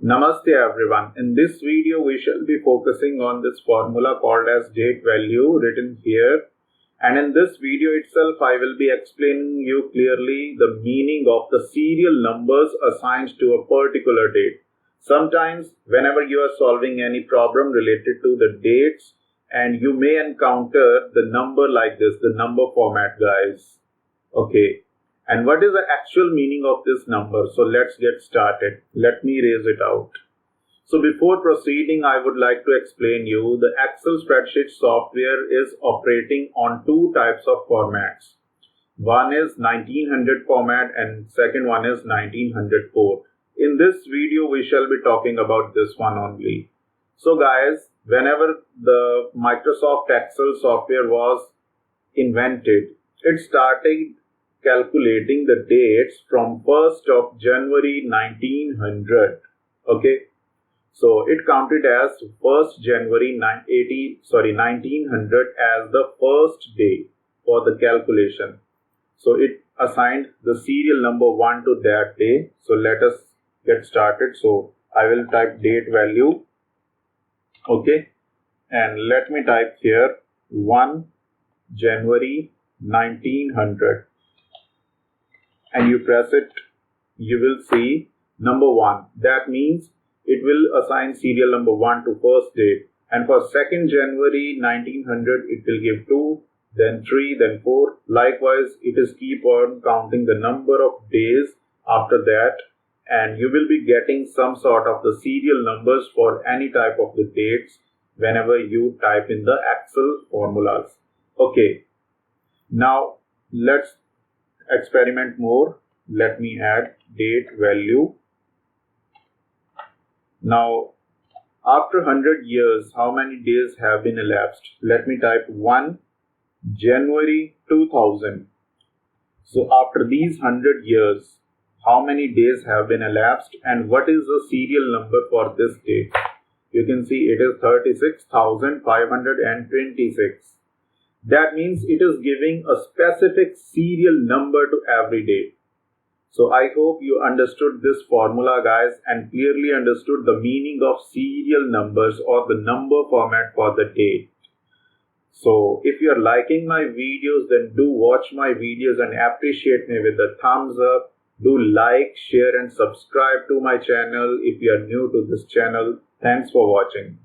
Namaste everyone. In this video we shall be focusing on this formula called as date value written here, and in this video itself I will be explaining you clearly the meaning of the serial numbers assigned to a particular date. Sometimes whenever you are solving any problem related to the dates, and you may encounter the number like this, the number format guys. Okay. And what is the actual meaning of this number? So let's get started. Let me raise it out. So before proceeding, I would like to explain you the Excel spreadsheet software is operating on two types of formats. One is 1900 format and second one is 1904. In this video, we shall be talking about this one only. So guys, whenever the Microsoft Excel software was invented, it started calculating the dates from 1st of January 1900. Okay, so it counted as 1st January 1900 as the first day for the calculation. So it assigned the serial number 1 to that day. So let us get started. So I will type date value. Okay, and let me type here 1 January 1900. And you press it, you will see number 1. That means it will assign serial number 1 to first day. And for 2nd January 1900, it will give 2, then 3, then 4. Likewise, it is keep on counting the number of days after that. And you will be getting some sort of the serial numbers for any type of the dates whenever you type in the Excel formulas. Okay. Now, let's experiment more. Let me add date value. Now, after 100 years, how many days have been elapsed? Let me type 1 January 2000. So after these 100 years, how many days have been elapsed and what is the serial number for this date? You can see it is 36,526. That means it is giving a specific serial number to every day. So I hope you understood this formula guys and clearly understood the meaning of serial numbers or the number format for the date. So if you are liking my videos, then do watch my videos and appreciate me with a thumbs up. Do like, share and subscribe to my channel if you are new to this channel. Thanks for watching.